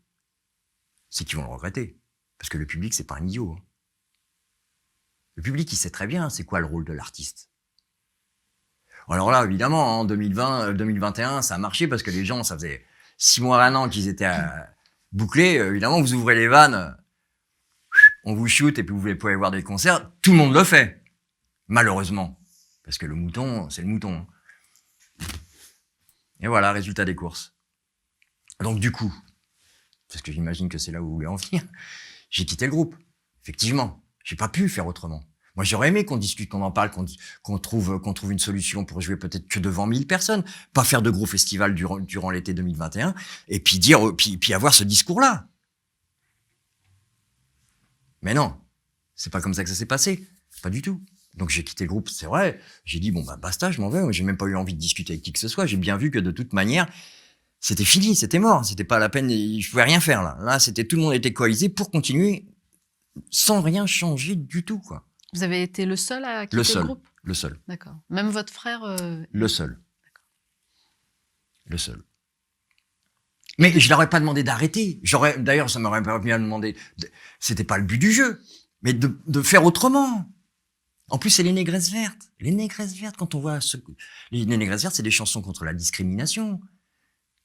C'est qu'ils vont le regretter. Parce que le public, c'est pas un idiot. Hein. Le public, il sait très bien c'est quoi le rôle de l'artiste. Alors là, évidemment, en 2021, ça a marché parce que les gens, ça faisait 6 mois, 1 an qu'ils étaient bouclés. Évidemment, vous ouvrez les vannes, on vous shoot et puis vous pouvez voir des concerts. Tout le monde le fait. Malheureusement. Parce que le mouton, c'est le mouton. Et voilà, résultat des courses. Donc du coup, parce que j'imagine que c'est là où vous voulez en venir, j'ai quitté le groupe. Effectivement. J'ai pas pu faire autrement. Moi, j'aurais aimé qu'on discute, qu'on en parle, qu'on trouve une solution pour jouer peut-être que devant 1000 personnes, pas faire de gros festivals durant l'été 2021, et puis puis avoir ce discours-là. Mais non, c'est pas comme ça que ça s'est passé, pas du tout. Donc j'ai quitté le groupe, c'est vrai. J'ai dit bon bah basta, je m'en vais. J'ai même pas eu envie de discuter avec qui que ce soit. J'ai bien vu que de toute manière, c'était fini, c'était mort, c'était pas la peine. Je pouvais rien faire là. Là, c'était tout le monde était coalisé pour continuer. Sans rien changer du tout, quoi. Vous avez été le seul à quitter le groupe? Le seul. D'accord. Même votre frère Le seul. D'accord. Le seul. Mais je leur ai pas demandé d'arrêter. D'ailleurs, ça m'aurait pas bien demandé. C'était pas le but du jeu. Mais de faire autrement. En plus, c'est les Négresses Vertes. Les Négresses Vertes, quand on voit les Négresses Vertes, c'est des chansons contre la discrimination.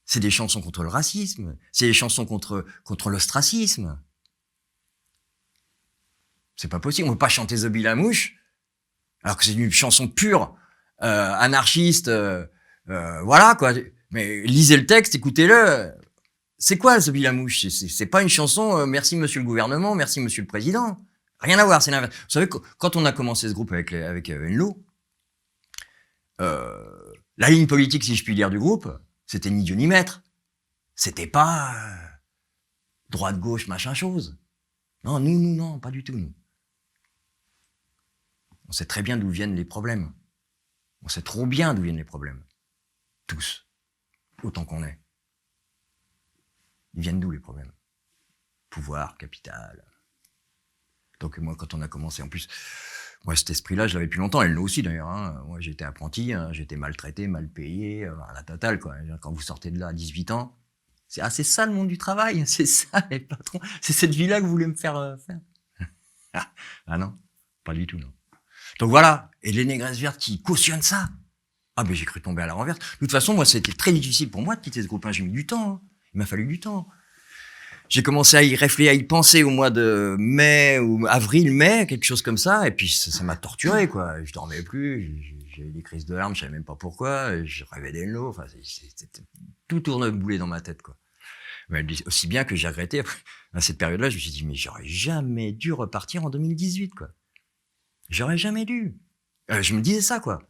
C'est des chansons contre le racisme. C'est des chansons contre l'ostracisme. C'est pas possible. On peut pas chanter Zobi la mouche, alors que c'est une chanson pure, anarchiste, voilà, quoi. Mais lisez le texte, écoutez-le. C'est quoi Zobi la mouche? C'est pas une chanson, merci monsieur le gouvernement, merci monsieur le président. Rien à voir, c'est l'inverse. Vous savez, quand on a commencé ce groupe avec Enlo, la ligne politique, si je puis dire, du groupe, c'était ni Dieu ni maître. C'était pas droite-gauche, machin chose. Non, non, pas du tout, nous. On sait très bien d'où viennent les problèmes. On sait trop bien d'où viennent les problèmes. Tous. Autant qu'on est. Ils viennent d'où les problèmes? Pouvoir, capital. Donc moi, quand on a commencé, en plus, moi cet esprit-là, je l'avais depuis longtemps, elle l'a aussi d'ailleurs. Hein. Moi j'étais apprenti, hein, j'étais maltraité, mal payé, la totale, quoi. Quand vous sortez de là à 18 ans, c'est assez ça le monde du travail, c'est ça les patrons, c'est cette vie-là que vous voulez me faire faire. Ah non, pas du tout, non. Donc voilà, et les Négresses Vertes qui cautionnent ça. Ah ben j'ai cru tomber à la renverse. De toute façon, moi c'était très difficile pour moi de quitter ce groupe, hein. J'ai mis du temps, hein. Il m'a fallu du temps. J'ai commencé à y réfléchir, à y penser au mois de mai ou avril-mai, quelque chose comme ça, et puis ça m'a torturé, quoi. Je dormais plus, j'ai eu des crises de larmes, je savais même pas pourquoi, je rêvais d'Enlo, enfin, c'était tout tourneboulé dans ma tête, quoi. Mais aussi bien que j'ai regretté, à cette période-là, je me suis dit, mais j'aurais jamais dû repartir en 2018, quoi. J'aurais jamais dû. Je me disais ça, quoi.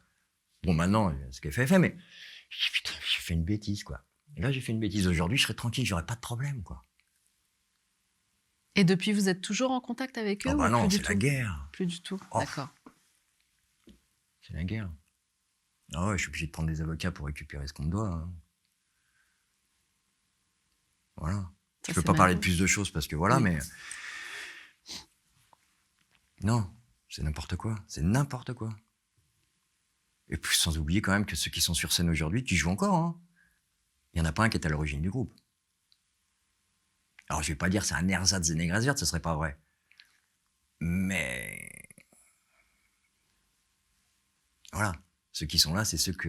Bon, maintenant, ce qu'elle fait, mais putain, j'ai fait une bêtise, quoi. Et là, j'ai fait une bêtise. Aujourd'hui, je serais tranquille, j'aurais pas de problème, quoi. Et depuis, vous êtes toujours en contact avec eux? Oh bah ou non, plus c'est du la tout? guerre. Plus du tout, Oh. d'accord. C'est la guerre. Ah ouais, je suis obligé de prendre des avocats pour récupérer ce qu'on me doit. Hein. Voilà. Ça, Je peux c'est pas parler de malheureux. plus de choses parce que voilà, Oui. mais non, c'est n'importe quoi. C'est n'importe quoi. Et puis sans oublier quand même que ceux qui sont sur scène aujourd'hui, qui jouent encore, hein, il y en a pas un qui est à l'origine du groupe. Alors je vais pas dire c'est un ersatz des Négresvert, ce serait pas vrai. Mais voilà, ceux qui sont là, c'est ceux que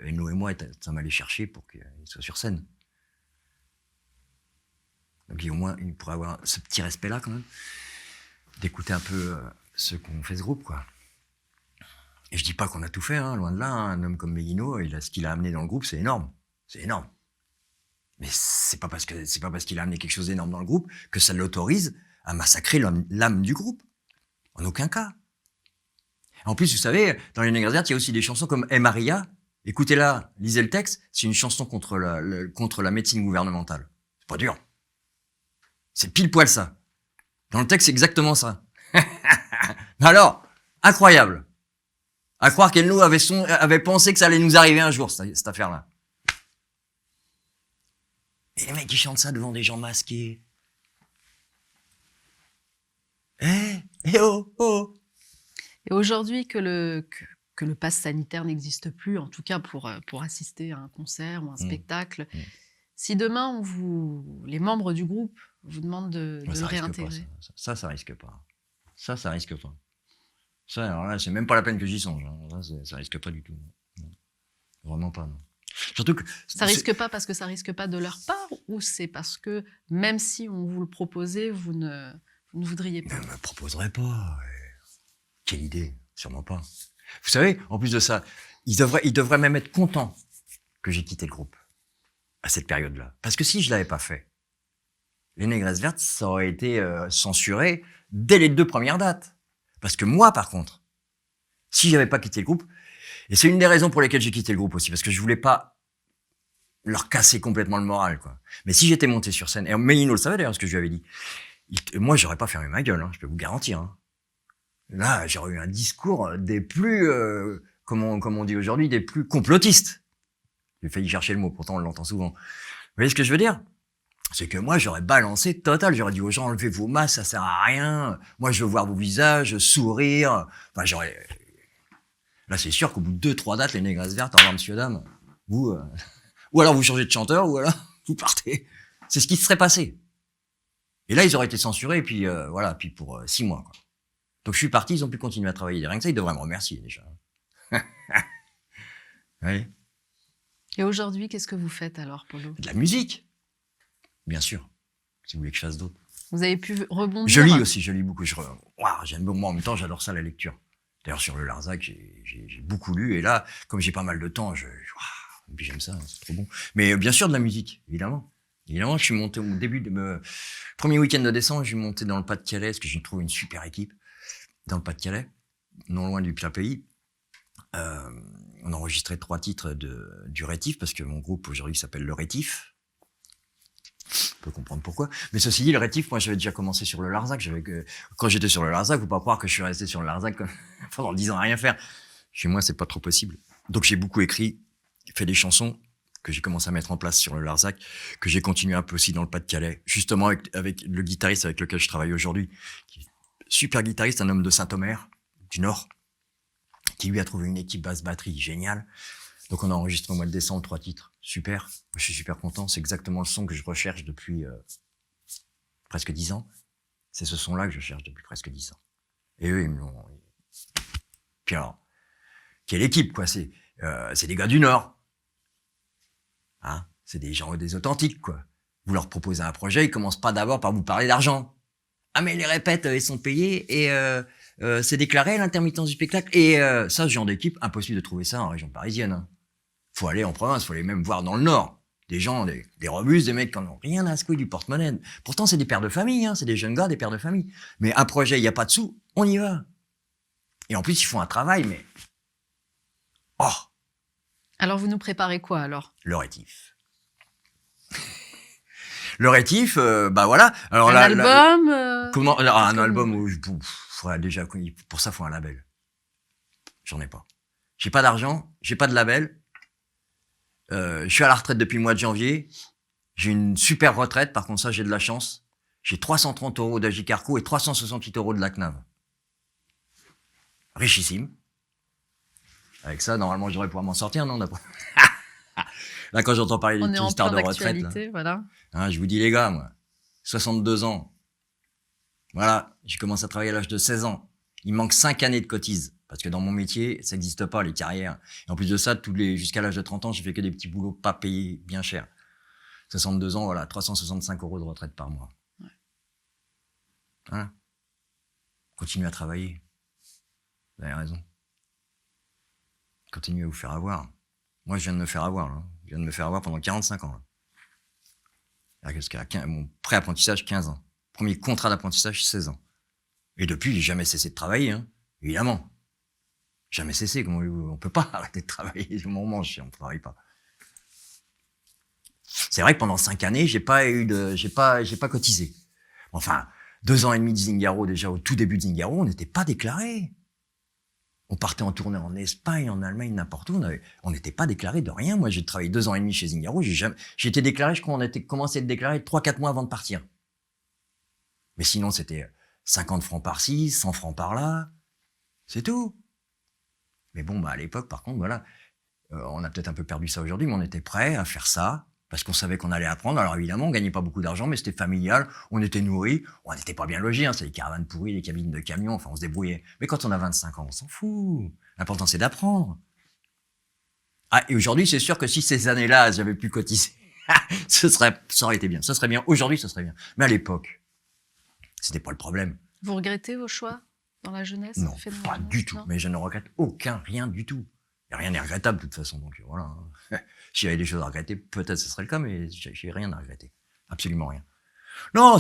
Eno et moi sommes allés chercher pour qu'ils soient sur scène. Donc au moins, il pourrait avoir ce petit respect-là quand même, d'écouter un peu ceux qui ont fait ce groupe, quoi. Et je dis pas qu'on a tout fait, hein, loin de là. Hein. Un homme comme Méguino, ce qu'il a amené dans le groupe, c'est énorme. C'est énorme. Mais c'est pas parce qu'il a amené quelque chose d'énorme dans le groupe que ça l'autorise à massacrer l'âme du groupe. En aucun cas. En plus, vous savez, dans les Négresvert, il y a aussi des chansons comme Hey Maria. Écoutez-la, lisez le texte. C'est une chanson contre la médecine gouvernementale. C'est pas dur. C'est pile poil ça. Dans le texte, c'est exactement ça. Alors, incroyable. À croire qu'Elno avait pensé que ça allait nous arriver un jour, cette affaire-là. Et les mecs qui chantent ça devant des gens masqués. Oh, oh. Et aujourd'hui que le pass sanitaire n'existe plus, en tout cas pour assister à un concert ou un spectacle, si demain les membres du groupe vous demandent de le réintégrer. Ça risque pas. Ça risque pas. Ça, alors là, c'est même pas la peine que j'y songe. Hein. Là, ça risque pas du tout. Non. Vraiment pas, non. Surtout que... Ça risque pas parce que ça risque pas de leur part, ou c'est parce que même si on vous le proposait, vous ne voudriez pas? Mais on me proposerait pas. Quelle idée, sûrement pas. Vous savez, en plus de ça, ils devraient même être contents que j'ai quitté le groupe à cette période-là. Parce que si je l'avais pas fait, les Négresvert, ça aurait été censuré dès les 2 premières dates. Parce que moi, par contre, si j'avais pas quitté le groupe, et c'est une des raisons pour lesquelles j'ai quitté le groupe aussi, parce que je voulais pas leur casser complètement le moral, quoi. Mais si j'étais monté sur scène, et Méguino le savait d'ailleurs, ce que je lui avais dit, moi, j'aurais pas fermé ma gueule, hein, je peux vous garantir. Hein. Là, j'aurais eu un discours des plus, comme on dit aujourd'hui, des plus complotistes. J'ai failli chercher le mot, pourtant on l'entend souvent. Vous voyez ce que je veux dire? C'est que moi, j'aurais balancé total. J'aurais dit aux gens, enlevez vos masques, ça sert à rien. Moi, je veux voir vos visages, sourire. Enfin, là, c'est sûr qu'au bout de 2-3 dates, les Négresvert, au revoir, monsieur, dame, vous, ou alors vous changez de chanteur, ou alors vous partez. C'est ce qui se serait passé. Et là, ils auraient été censurés, et puis, voilà, puis pour 6 mois, quoi. Donc, je suis parti, ils ont pu continuer à travailler. Rien que ça, ils devraient me remercier, déjà. Oui. Et aujourd'hui, qu'est-ce que vous faites alors, Polo? De la musique. Bien sûr, si vous voulez que je fasse d'autres. Vous avez pu rebondir? Je lis aussi, je lis beaucoup. J'aime beaucoup, moi en même temps, j'adore ça, la lecture. D'ailleurs, sur le Larzac, j'ai beaucoup lu, et là, comme j'ai pas mal de temps, et puis j'aime ça, c'est trop bon. Mais bien sûr, de la musique, évidemment. Évidemment, je suis monté au début premier week-end de décembre, je suis monté dans le Pas-de-Calais, parce que j'ai trouvé une super équipe dans le Pas-de-Calais, non loin du pire pays. On a enregistré 3 titres du Rétif, parce que mon groupe aujourd'hui s'appelle Le Rétif. On peut comprendre pourquoi. Mais ceci dit, le Rétif, moi, j'avais déjà commencé sur le Larzac. Quand j'étais sur le Larzac, faut pas croire que je suis resté sur le Larzac pendant 10 ans à rien faire. Chez moi, c'est pas trop possible. Donc, j'ai beaucoup écrit, fait des chansons que j'ai commencé à mettre en place sur le Larzac, que j'ai continué un peu aussi dans le Pas-de-Calais, justement avec le guitariste avec lequel je travaille aujourd'hui, qui est super guitariste, un homme de Saint-Omer, du Nord, qui lui a trouvé une équipe basse-batterie géniale. Donc, on a enregistré au mois de décembre 3 titres. Super. Je suis super content. C'est exactement le son que je recherche depuis presque 10 ans. C'est ce son-là que je cherche depuis presque 10 ans. Et eux, ils me l'ont... Puis alors, quelle équipe, quoi. C'est des gars du Nord. Hein? C'est des gens, des authentiques, quoi. Vous leur proposez un projet, ils commencent pas d'abord par vous parler d'argent. Ah, mais les répètes, ils sont payés et c'est déclaré l'intermittence du spectacle. Et ça, ce genre d'équipe, impossible de trouver ça en région parisienne. Hein. Faut aller en province, faut aller même voir dans le Nord. Des gens, des robustes, des mecs qui n'en ont rien à secouer du porte-monnaie. Pourtant, c'est des pères de famille, hein, c'est des jeunes gars, des pères de famille. Mais un projet, il n'y a pas de sous, on y va. Et en plus, ils font un travail, mais... Oh! Alors, vous nous préparez quoi, alors? Le Rétif. Le Rétif, bah voilà. Alors, un album comment, alors, un album où faudrait déjà... Pour ça, il faut un label. J'en ai pas. j'ai pas d'argent, j'ai pas de label, je suis à la retraite depuis le mois de janvier, j'ai une super retraite, par contre ça j'ai de la chance, j'ai 330 € d'Agicarco et 368 € de la CNAV. Richissime. Avec ça, normalement, j'aurais pouvoir m'en sortir, non? Là, quand j'entends parler On est d'une en histoire plein de retraite, là, d'actualité, voilà. hein, je vous dis, les gars, moi, 62 ans. Voilà, j'ai commencé à travailler à l'âge de 16 ans. Il me manque 5 années de cotise. Parce que dans mon métier, ça n'existe pas, les carrières. Et en plus de ça, jusqu'à l'âge de 30 ans, j'ai fait que des petits boulots pas payés bien cher. 62 ans, voilà, 365 € de retraite par mois. Ouais. Voilà. Continuez à travailler. Vous avez raison. Continuez à vous faire avoir. Moi, je viens de me faire avoir, là. Je viens de me faire avoir pendant 45 ans, là. Jusqu'à mon pré-apprentissage, 15 ans. Premier contrat d'apprentissage, 16 ans. Et depuis, j'ai jamais cessé de travailler, hein. Évidemment. Jamais cessé. On peut pas arrêter de travailler. On mange si on ne travaille pas. C'est vrai que pendant 5 années, j'ai pas cotisé. Enfin, 2 ans et demi de Zingaro, déjà au tout début de Zingaro, on n'était pas déclaré. On partait en tournée en Espagne, en Allemagne, n'importe où. On n'était pas déclaré de rien. Moi, j'ai travaillé 2 ans et demi chez Zingaro. J'ai été déclaré, je crois, on était commencé à être déclaré 3-4 mois avant de partir. Mais sinon, c'était 50 francs par-ci, 100 francs par-là. C'est tout. Mais bon, à l'époque, par contre, voilà. On a peut-être un peu perdu ça aujourd'hui, mais on était prêt à faire ça. Parce qu'on savait qu'on allait apprendre. Alors évidemment, on gagnait pas beaucoup d'argent, mais c'était familial. On était nourris. On n'était pas bien logés. Hein. C'est des caravanes pourries, des cabines de camions. Enfin, on se débrouillait. Mais quand on a 25 ans, on s'en fout. L'important, c'est d'apprendre. Ah, et aujourd'hui, c'est sûr que si ces années-là, j'avais pu cotiser, ça aurait été bien. Ça serait bien. Aujourd'hui, ça serait bien. Mais à l'époque, c'était pas le problème. Vous regrettez vos choix dans la jeunesse? Non, pas du tout. Non. Mais je ne regrette rien du tout. Et rien n'est regrettable de toute façon. Donc voilà. S'il y avait des choses à regretter, peut-être ce serait le cas, mais j'ai rien à regretter. Absolument rien. Non,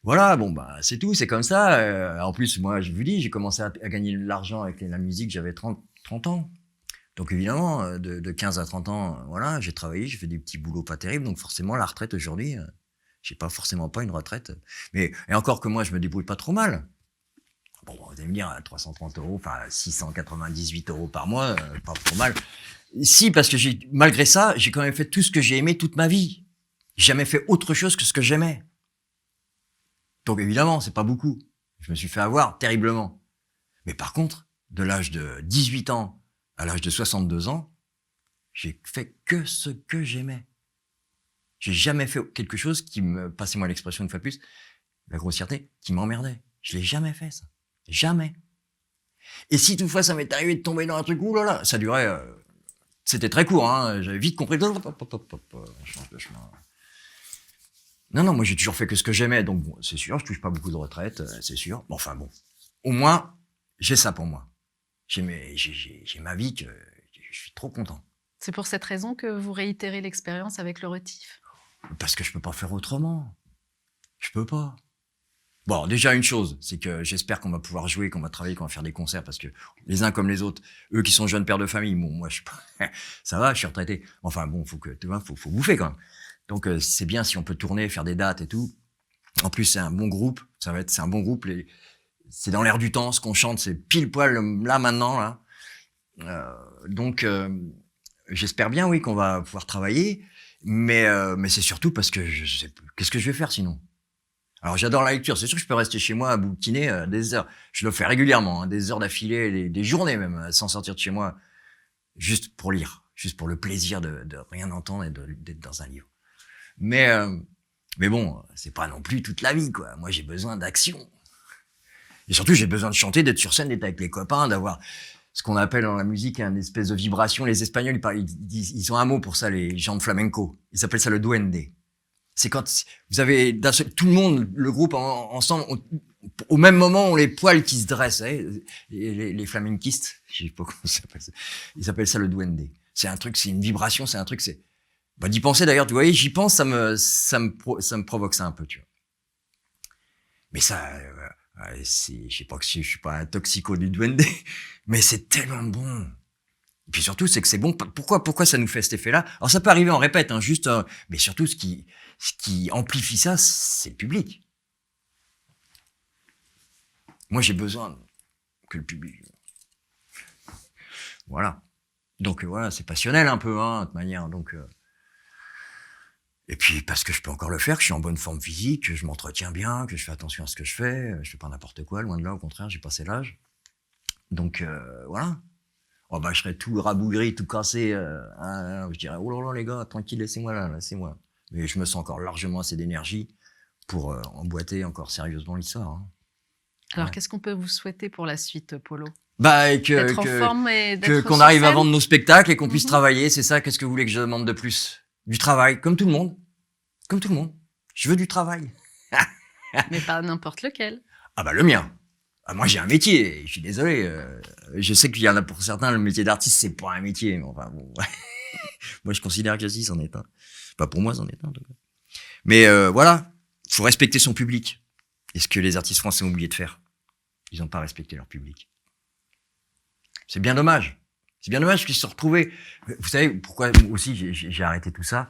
voilà, bon, c'est tout, c'est comme ça. En plus, moi, je vous dis, j'ai commencé à gagner de l'argent avec la musique, j'avais 30 ans. Donc évidemment, de 15 à 30 ans, voilà, j'ai travaillé, j'ai fait des petits boulots pas terribles. Donc forcément, la retraite aujourd'hui, j'ai forcément pas une retraite. Et encore que moi, je me débrouille pas trop mal. Bon, vous allez me dire, 330 €, enfin 698 € par mois, pas trop mal. Si, parce que malgré ça, j'ai quand même fait tout ce que j'ai aimé toute ma vie. J'ai jamais fait autre chose que ce que j'aimais. Donc évidemment, c'est pas beaucoup. Je me suis fait avoir terriblement. Mais par contre, de l'âge de 18 ans à l'âge de 62 ans, j'ai fait que ce que j'aimais. J'ai jamais fait quelque chose qui passez-moi l'expression une fois de plus, la grossièreté, qui m'emmerdait. Je l'ai jamais fait, ça. Jamais. Et si toutefois ça m'est arrivé de tomber dans un truc, oulala, ça durait, c'était très court, hein, j'avais vite compris, on change de chemin. Non, moi j'ai toujours fait que ce que j'aimais, donc bon, c'est sûr, je touche pas beaucoup de retraite, c'est sûr. Bon, enfin bon, au moins, j'ai ça pour moi. J'ai ma vie que je suis trop content. C'est pour cette raison que vous réitérez l'expérience avec le Rétif? Parce que je peux pas faire autrement. Je peux pas. Bon, déjà une chose, c'est que j'espère qu'on va pouvoir jouer, qu'on va travailler, qu'on va faire des concerts, parce que les uns comme les autres, eux qui sont jeunes pères de famille, bon, moi je suis pas, ça va, je suis retraité. Enfin bon, faut bouffer quand même. Donc c'est bien si on peut tourner, faire des dates et tout. En plus c'est un bon groupe, c'est un bon groupe. C'est dans l'air du temps, ce qu'on chante, c'est pile poil là maintenant là. Donc j'espère bien, oui, qu'on va pouvoir travailler, mais c'est surtout parce que je sais qu'est-ce que je vais faire sinon. Alors j'adore la lecture, c'est sûr que je peux rester chez moi à bouquiner des heures. Je le fais régulièrement, hein, des heures d'affilée, des journées même, sans sortir de chez moi, juste pour lire, juste pour le plaisir de rien entendre et d'être dans un livre. Mais bon, c'est pas non plus toute la vie, quoi. Moi j'ai besoin d'action. Et surtout j'ai besoin de chanter, d'être sur scène, d'être avec les copains, d'avoir ce qu'on appelle dans la musique une espèce de vibration. Les Espagnols, ils ont un mot pour ça, les gens de flamenco. Ils appellent ça le duende. C'est quand vous avez tout le monde, le groupe ensemble, au même moment, on les poils qui se dressent, les flamenquistes, je sais pas comment ça s'appelle ça. Ils appellent ça le duende. C'est un truc, c'est une vibration, c'est un truc, c'est, d'y penser d'ailleurs, vous voyez, j'y pense, ça me provoque ça un peu, tu vois. Mais ça, je sais pas que je suis pas un toxico du duende, mais c'est tellement bon. Et puis surtout, c'est que c'est bon. Pourquoi ça nous fait cet effet-là? Alors ça peut arriver en répète, hein, juste, mais surtout ce qui amplifie ça, c'est le public. Moi, j'ai besoin que le public. Voilà. Donc voilà, c'est passionnel un peu, hein, de toute manière. Donc, et puis parce que je peux encore le faire, que je suis en bonne forme physique, que je m'entretiens bien, que je fais attention à ce que je fais pas n'importe quoi, loin de là, au contraire, j'ai passé l'âge. Donc voilà. Oh bah je serais tout rabougri, tout cassé. Je dirais oh là là les gars, tranquille, laissez-moi là, laissez-moi. Mais je me sens encore largement assez d'énergie pour emboîter encore sérieusement l'histoire. Hein. Alors, Ouais. qu'est-ce qu'on peut vous souhaiter pour la suite, Polo? Bah D'être en forme et d'être qu'on sur arrive à scène. vendre nos spectacles et qu'on puisse Mhm. travailler, c'est ça. Qu'est-ce que vous voulez que je demande de plus? Du travail, comme tout le monde. Comme tout le monde. Je veux du travail. Mais pas n'importe lequel. Ah bah le mien. Ah, moi j'ai un métier, je suis désolé. Je sais qu'il y en a pour certains, le métier d'artiste, c'est pas un métier. Mais enfin bon. Moi je considère que si, c'en est un. Pas pour moi, c'en est un. En tout cas. Mais voilà, faut respecter son public. Et ce que les artistes français ont oublié de faire. Ils n'ont pas respecté leur public. C'est bien dommage. C'est bien dommage qu'ils se sont retrouvés. Vous savez pourquoi aussi j'ai arrêté tout ça?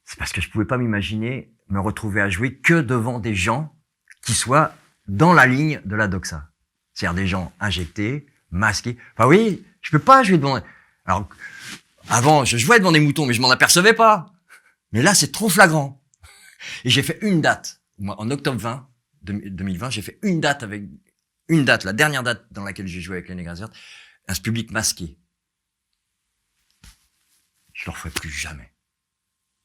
C'est parce que je pouvais pas m'imaginer me retrouver à jouer que devant des gens qui soient dans la ligne de la doxa. C'est-à-dire des gens injectés, masqués. Enfin oui, je peux pas jouer devant... Alors, avant, je jouais devant des moutons, mais je m'en apercevais pas. Mais là, c'est trop flagrant. Et j'ai fait une date. Moi, en octobre 2020, j'ai fait une date, la dernière date dans laquelle j'ai joué avec les Négresses Vertes, un public masqué. Je le referai plus jamais.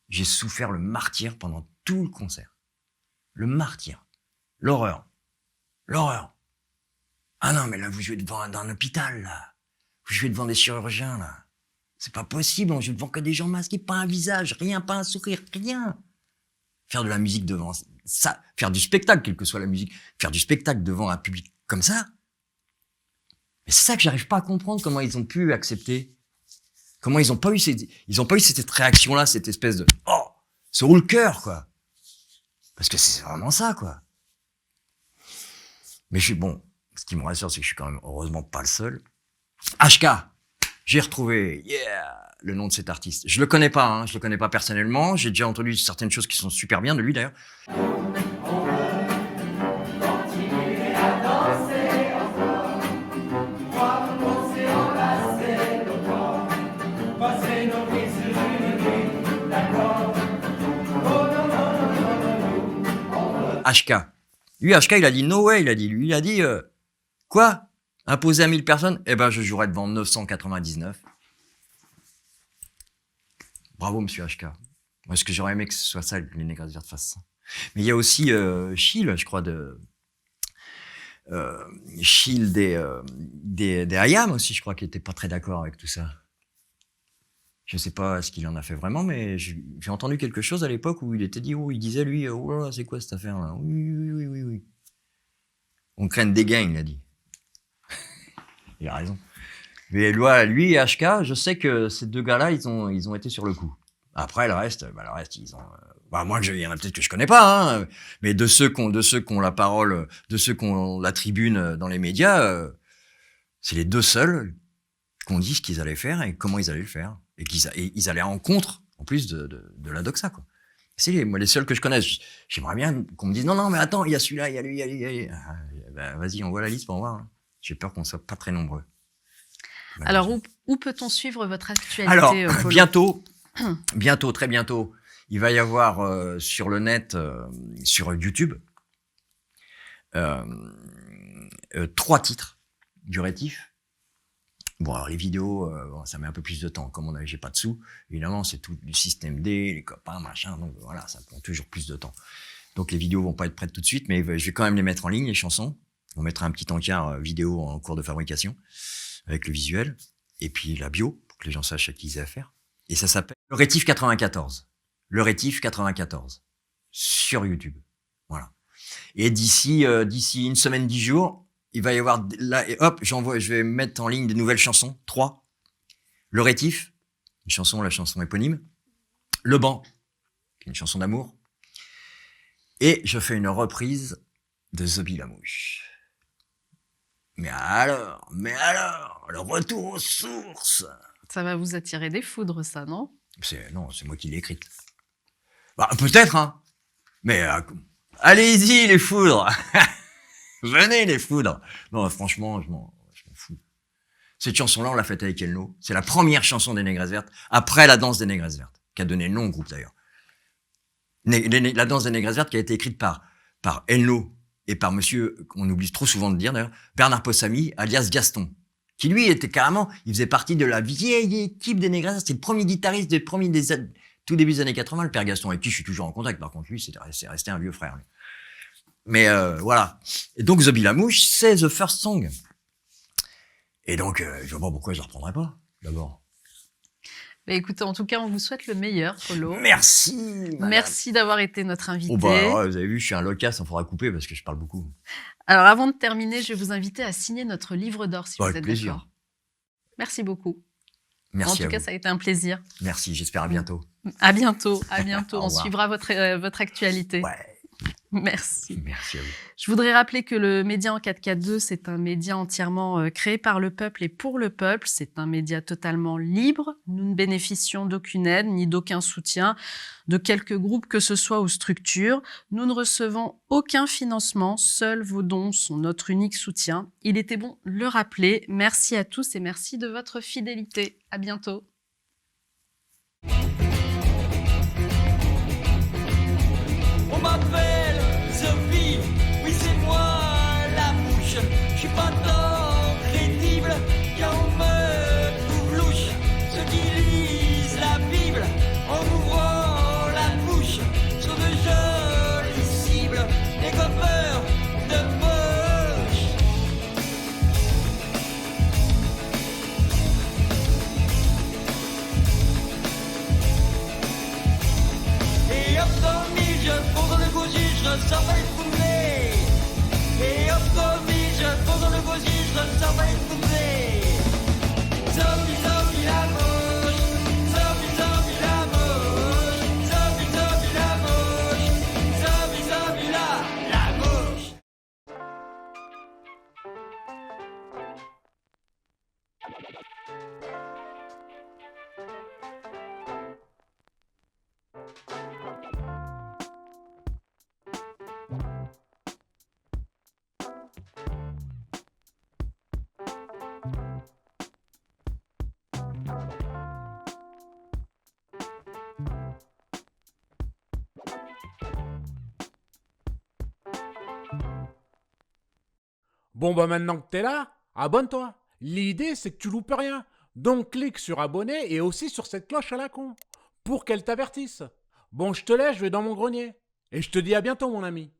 J'ai souffert le martyre pendant tout le concert. Le martyre. L'horreur. L'horreur. Ah non, mais là, vous jouez devant un hôpital, là. Vous jouez devant des chirurgiens, là. C'est pas possible, on joue devant que des gens masqués, pas un visage, rien, pas un sourire, rien. Faire de la musique devant ça, faire du spectacle, quelle que soit la musique, faire du spectacle devant un public comme ça. Mais c'est ça que j'arrive pas à comprendre, comment ils ont pu accepter. Comment ils ont pas eu cette réaction-là, cette espèce de, oh, se roule le cœur, quoi. Parce que c'est vraiment ça, quoi. Mais bon, ce qui me rassure, c'est que je suis quand même heureusement pas le seul. HK, j'ai retrouvé, yeah, le nom de cet artiste. Je le connais pas personnellement. J'ai déjà entendu certaines choses qui sont super bien de lui, d'ailleurs. HK. Lui, HK, il a dit no way, il a dit quoi? Imposé à 1000 personnes? Eh ben, je jouerai devant 999. Bravo, monsieur HK. Moi, ce que j'aurais aimé que ce soit ça, que les Négresses Vertes fassent ça. Mais il y a aussi Chill, je crois, Chill des IAM aussi, je crois, qui était pas très d'accord avec tout ça. Je sais pas ce qu'il en a fait vraiment, mais j'ai entendu quelque chose à l'époque où il était dit, il disait lui, oh là là, c'est quoi cette affaire-là? Oui. On craint des gains, il a dit. Il a raison. Mais lui et HK, je sais que ces deux gars-là, ils ont été sur le coup. Après, le reste, ils ont... moi, il y en a peut-être que je connais pas, hein, mais de ceux qui ont la parole, de ceux qui ont la tribune dans les médias, c'est les deux seuls qu'on dit ce qu'ils allaient faire et comment ils allaient le faire. Et ils allaient en contre, en plus de la doxa, quoi. C'est les seuls que je connaisse. J'aimerais bien qu'on me dise, non, mais attends, il y a celui-là, il y a lui, il y a lui. Vas-y, envoie la liste pour voir. Hein. J'ai peur qu'on soit pas très nombreux. Alors, où peut-on suivre votre actualité, Alors, Polo? bientôt, très bientôt, il va y avoir sur le net, sur YouTube, 3 titres du Rétif. Bon, alors les vidéos, ça met un peu plus de temps. Comme j'ai pas de sous, évidemment, c'est tout du système D, les copains, machin. Donc voilà, ça prend toujours plus de temps. Donc les vidéos vont pas être prêtes tout de suite, mais je vais quand même les mettre en ligne, les chansons. On mettra un petit encart vidéo en cours de fabrication avec le visuel et puis la bio pour que les gens sachent à qui ils aient affaire. Et ça s'appelle Le Rétif 94. Le Rétif 94 sur YouTube. Voilà. Et d'ici une semaine, 10 jours. Il va y avoir là et hop, je vais mettre en ligne des nouvelles chansons, 3. Le Rétif, la chanson éponyme. Le Banc, qui est une chanson d'amour. Et je fais une reprise de Zobi Lamouche. Mais alors, le retour aux sources. Ça va vous attirer des foudres, ça, non? Non, c'est moi qui l'ai écrite. Bah, peut-être, hein. Mais allez-y, les foudres. Venez les foudres. Non, franchement, je m'en fous. Cette chanson-là, on l'a faite avec Elno. C'est la première chanson des Négresses Vertes, après la danse des Négresses Vertes, qui a donné le nom au groupe d'ailleurs. La danse des Négresses Vertes qui a été écrite par Elno et par monsieur, qu'on oublie trop souvent de dire d'ailleurs, Bernard Possamy, alias Gaston, qui lui était carrément, il faisait partie de la vieille équipe des Négresses Vertes. C'était le premier guitariste tout début des années 80, le père Gaston, avec qui je suis toujours en contact. Par contre, lui, c'est resté un vieux frère. Lui. Mais voilà. Et donc, Zombie la Mouche, c'est The First Song. Et donc, je vois pas pourquoi je ne reprendrais pas, d'abord. Mais écoutez, en tout cas, on vous souhaite le meilleur, Polo. Merci madame. Merci d'avoir été notre invité. Oh bah, alors, vous avez vu, je suis un loquace, il faudra couper parce que je parle beaucoup. Alors, avant de terminer, je vais vous inviter à signer notre livre d'or, si vous Avec êtes plaisir. d'accord. Merci beaucoup. Merci En à tout cas, vous. ça a été un plaisir. Merci, j'espère à bientôt. À bientôt, à bientôt. Au On revoir. suivra votre actualité. Ouais, Merci. merci à vous. Je voudrais rappeler que le Média en 4K2, c'est un média entièrement créé par le peuple et pour le peuple. C'est un média totalement libre. Nous ne bénéficions d'aucune aide ni d'aucun soutien de quelque groupe que ce soit ou structure. Nous ne recevons aucun financement. Seuls vos dons sont notre unique soutien. Il était bon de le rappeler. Merci à tous et merci de votre fidélité. À bientôt. On m'appelle Sophie, oui c'est moi la mouche. Je suis pas tant crédible car on me trouve louche. Ceux qui lisent la Bible en ouvrant la bouche sont de jolies cibles, les coffeurs de poche. Et hop dans le mille, je fonce dans le gosier, je ressors pas les foulées. Et hop dans le mille, je fonce dans le gosier, je ressors pas les foulées. Zombie, zombie la moche, zombie, zombie la moche, zombie, zombie la moche, zombie, zombie la moche. Bon bah maintenant que t'es là, abonne-toi. L'idée c'est que tu loupes rien. Donc clique sur abonner et aussi sur cette cloche à la con pour qu'elle t'avertisse. Bon je te laisse, je vais dans mon grenier. Et je te dis à bientôt mon ami.